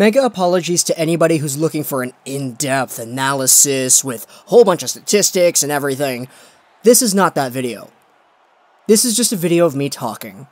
Mega apologies to anybody who's looking for an in-depth analysis with a whole bunch of statistics and everything. This is not that video. This is just a video of me talking.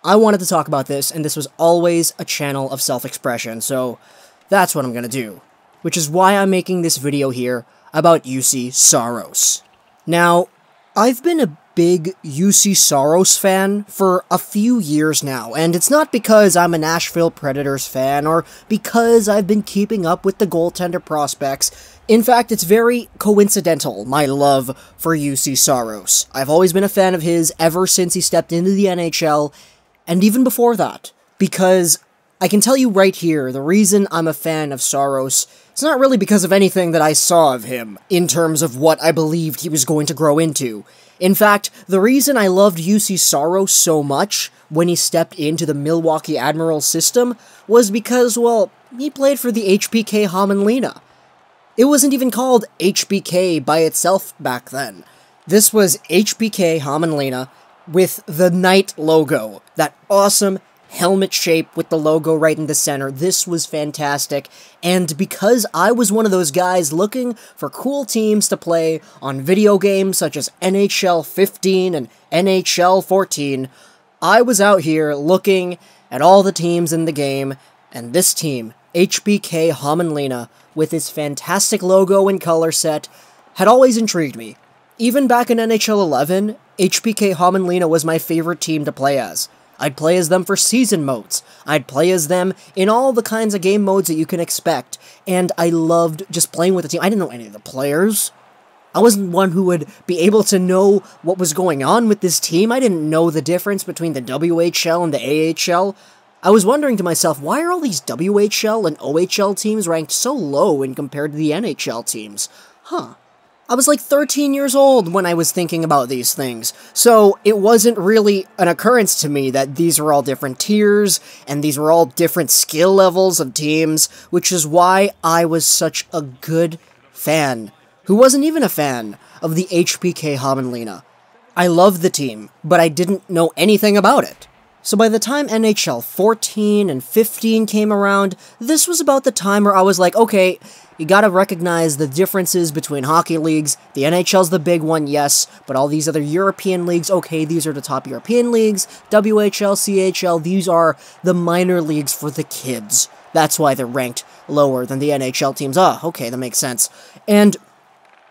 I wanted to talk about this, and this was always a channel of self-expression, so that's what I'm gonna do. Which is why I'm making this video here about Juuse Saros. Now, I've been a big Juuse Saros fan for a few years now, and it's not because I'm a Nashville Predators fan or because I've been keeping up with the goaltender prospects. In fact, it's very coincidental, my love for Juuse Saros. I've always been a fan of his ever since he stepped into the NHL, and even before that, because I can tell you right here, the reason I'm a fan of Saros, it's not really because of anything that I saw of him, in terms of what I believed he was going to grow into. In fact, the reason I loved Juuse Saros so much when he stepped into the Milwaukee Admirals system was because, well, he played for the HBK Hämeenlinna. It wasn't even called HBK by itself back then. This was HBK Hämeenlinna with the Knight logo, that awesome helmet shape with the logo right in the center. This was fantastic, and because I was one of those guys looking for cool teams to play on video games such as NHL 15 and NHL 14, I was out here looking at all the teams in the game, and this team, HBK Hämeenlinna, with its fantastic logo and color set, had always intrigued me. Even back in NHL 11, HBK Hämeenlinna was my favorite team to play as. I'd play as them for season modes. I'd play as them in all the kinds of game modes that you can expect, and I loved just playing with the team. I didn't know any of the players. I wasn't one who would be able to know what was going on with this team. I didn't know the difference between the WHL and the AHL. I was wondering to myself, why are all these WHL and OHL teams ranked so low when compared to the NHL teams? I was like 13 years old when I was thinking about these things, so it wasn't really an occurrence to me that these were all different tiers, and these were all different skill levels of teams, which is why I was such a good fan, who wasn't even a fan of the HBK Hämeenlinna. I loved the team, but I didn't know anything about it. So by the time NHL 14 and 15 came around, this was about the time where I was like, okay, you gotta recognize the differences between hockey leagues. The NHL's the big one, yes, but all these other European leagues, okay, these are the top European leagues. WHL, CHL, these are the minor leagues for the kids. That's why they're ranked lower than the NHL teams. Okay, that makes sense. And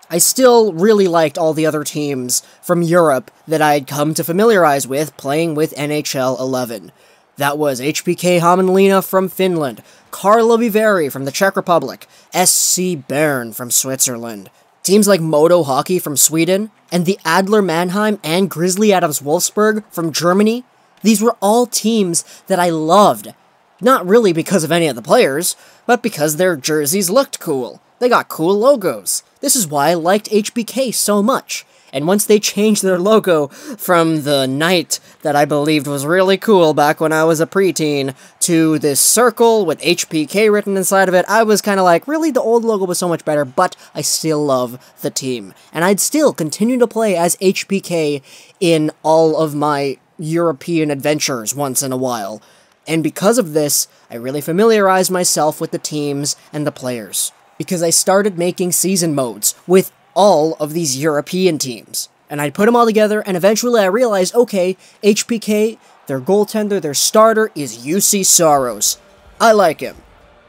I still really liked all the other teams from Europe that I'd come to familiarize with playing with NHL 11. That was HBK Hämeenlinna from Finland, Karlovy Vary from the Czech Republic, SC Bern from Switzerland, teams like Modo Hockey from Sweden, and the Adler Mannheim and Grizzly Adams Wolfsburg from Germany. These were all teams that I loved. Not really because of any of the players, but because their jerseys looked cool. They got cool logos. This is why I liked HBK so much. And once they changed their logo from the knight that I believed was really cool back when I was a preteen to this circle with HBK written inside of it, I was kind of like, really, the old logo was so much better, but I still love the team. And I'd still continue to play as HBK in all of my European adventures once in a while. And because of this, I really familiarized myself with the teams and the players, because I started making season modes with all of these European teams. And I'd put them all together, and eventually I realized, okay, HBK, their goaltender, their starter, is Juuse Saros. I like him.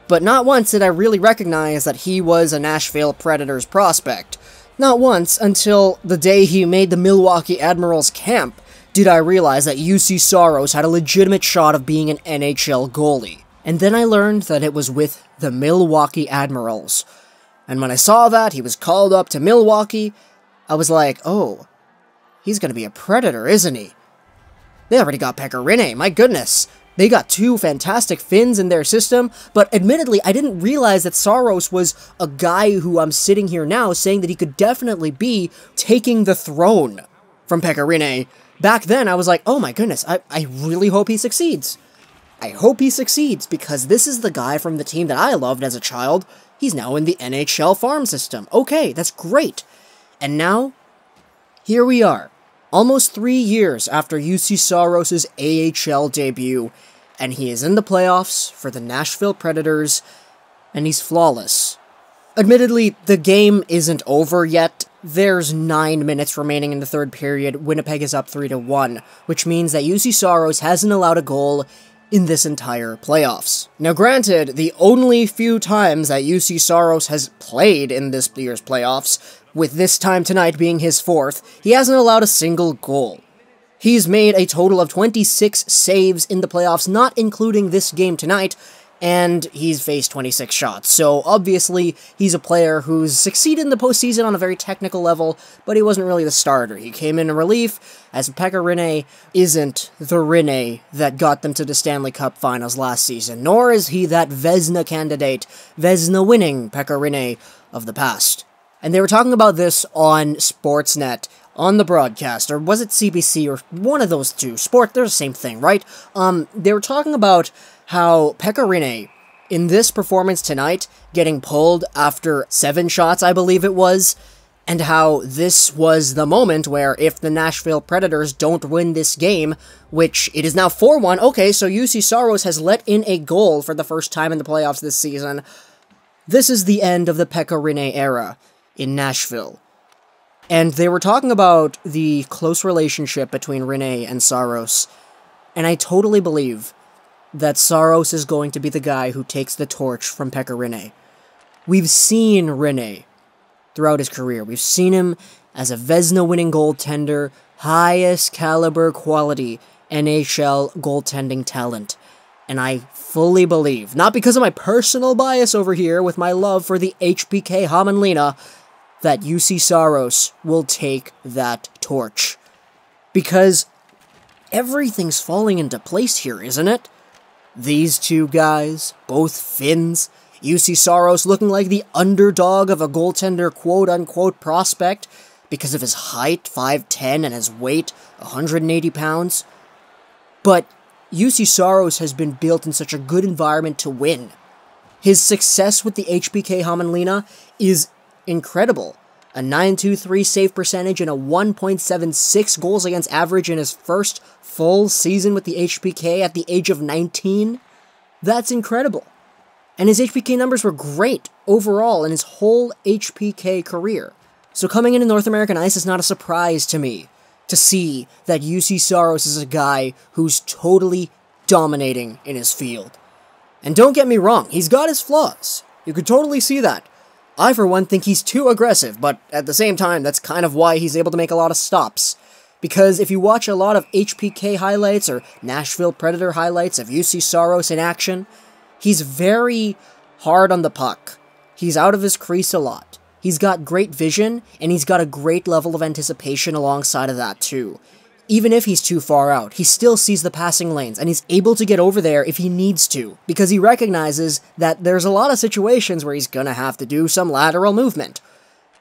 But not once did I really recognize that he was a Nashville Predators prospect. Not once until the day he made the Milwaukee Admirals camp did I realize that Juuse Saros had a legitimate shot of being an NHL goalie. And then I learned that it was with the Milwaukee Admirals. And when I saw that he was called up to Milwaukee, I was like, oh, he's gonna be a Predator, isn't he? They already got Pekka Rinne, my goodness. They got two fantastic Finns in their system, but admittedly, I didn't realize that Saros was a guy who I'm sitting here now saying that he could definitely be taking the throne from Pekka Rinne. Back then, I was like, oh my goodness, I really hope he succeeds. I hope he succeeds, because this is the guy from the team that I loved as a child. He's now in the NHL farm system. Okay, that's great. And now, here we are, almost 3 years after Juuse Saros' AHL debut, and he is in the playoffs for the Nashville Predators, and he's flawless. Admittedly, the game isn't over yet. There's 9 minutes remaining in the third period. Winnipeg is up 3-1, which means that Juuse Saros hasn't allowed a goal in this entire playoffs. Now granted, the only few times that Juuse Saros has played in this year's playoffs, with this time tonight being his 4th, he hasn't allowed a single goal. He's made a total of 26 saves in the playoffs, not including this game tonight, and he's faced 26 shots. So obviously, he's a player who's succeeded in the postseason on a very technical level, but he wasn't really the starter. He came in relief, as Pekka Rinne isn't the Rinne that got them to the Stanley Cup Finals last season, nor is he that Vezina candidate, Vezina-winning Pekka Rinne of the past. And they were talking about this on Sportsnet, on the broadcast, or was it CBC, or one of those two? They're the same thing, right? They were talking about how Pekka Rinne, in this performance tonight, getting pulled after 7 shots, I believe it was, and how this was the moment where if the Nashville Predators don't win this game, which it is now 4-1, okay, so Juuse Saros has let in a goal for the first time in the playoffs this season. This is the end of the Pekka Rinne era in Nashville. And they were talking about the close relationship between Rinne and Saros, and I totally believe that Saros is going to be the guy who takes the torch from Pekka Rinne. We've seen Rinne throughout his career. We've seen him as a Vezina-winning goaltender, highest caliber quality NHL goaltending talent. And I fully believe, not because of my personal bias over here with my love for the HBK Hämeenlinna, that Juuse Saros will take that torch. Because everything's falling into place here, isn't it? These two guys, both Finns, Juuse Saros looking like the underdog of a goaltender quote-unquote prospect because of his height, 5'10", and his weight, 180 pounds. But Juuse Saros has been built in such a good environment to win. His success with the HBK Hämeenlinna is incredible. A .923 save percentage and a 1.76 goals against average in his first full season with the HBK at the age of 19. That's incredible. And his HBK numbers were great overall in his whole HBK career. So coming into North American ice is not a surprise to me to see that Juuse Saros is a guy who's totally dominating in his field. And don't get me wrong, he's got his flaws. You could totally see that. I, for one, think he's too aggressive, but at the same time, that's kind of why he's able to make a lot of stops. Because if you watch a lot of HPK highlights or Nashville Predator highlights of Juuse Saros in action, he's very hard on the puck. He's out of his crease a lot. He's got great vision, and he's got a great level of anticipation alongside of that, too. Even if he's too far out, he still sees the passing lanes, and he's able to get over there if he needs to, because he recognizes that there's a lot of situations where he's gonna have to do some lateral movement.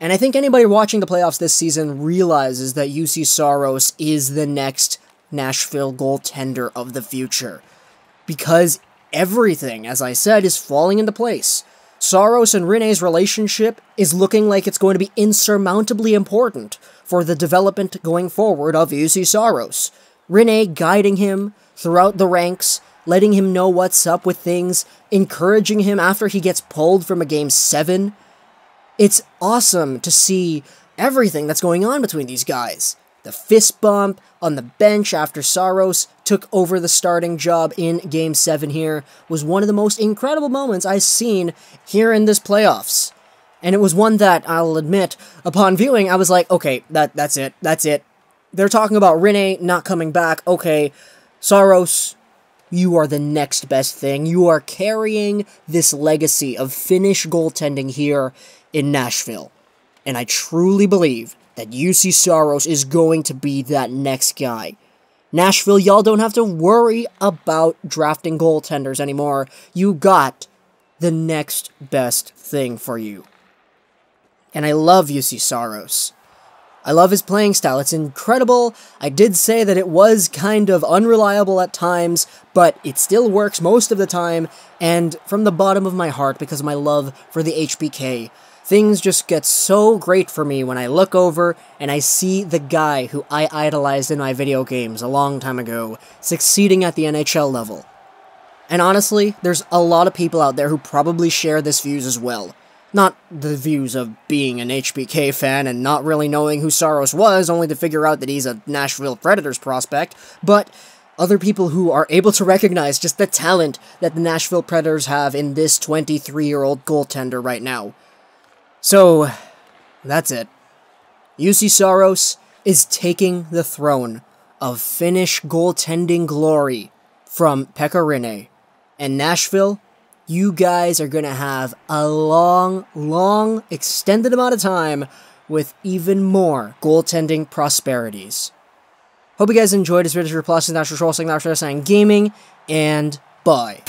And I think anybody watching the playoffs this season realizes that Juuse Saros is the next Nashville goaltender of the future. Because everything, as I said, is falling into place. Saros and Rinne's relationship is looking like it's going to be insurmountably important for the development going forward of Juuse Saros. Rinne guiding him throughout the ranks, letting him know what's up with things, encouraging him after he gets pulled from a Game 7. It's awesome to see everything that's going on between these guys. The fist bump on the bench after Saros took over the starting job in Game 7 here was one of the most incredible moments I've seen here in this playoffs. And it was one that, I'll admit, upon viewing, I was like, okay, that's it. They're talking about Rinne not coming back. Okay, Saros, you are the next best thing. You are carrying this legacy of Finnish goaltending here in Nashville. And I truly believe that Juuse Saros is going to be that next guy. Nashville, y'all don't have to worry about drafting goaltenders anymore. You got the next best thing for you. And I love Juuse Saros. I love his playing style. It's incredible. I did say that it was kind of unreliable at times, but it still works most of the time, and from the bottom of my heart, because of my love for the HBK, things just get so great for me when I look over and I see the guy who I idolized in my video games a long time ago succeeding at the NHL level. And honestly, there's a lot of people out there who probably share this views as well. Not the views of being an HBK fan and not really knowing who Saros was, only to figure out that he's a Nashville Predators prospect, but other people who are able to recognize just the talent that the Nashville Predators have in this 23-year-old goaltender right now. So, that's it. Juuse Saros is taking the throne of Finnish goaltending glory from Pekka Rinne. And Nashville, you guys are going to have a long, extended amount of time with even more goaltending prosperities. Hope you guys enjoyed this video. Plus, Nashville Troll, Nashville Gaming, and bye.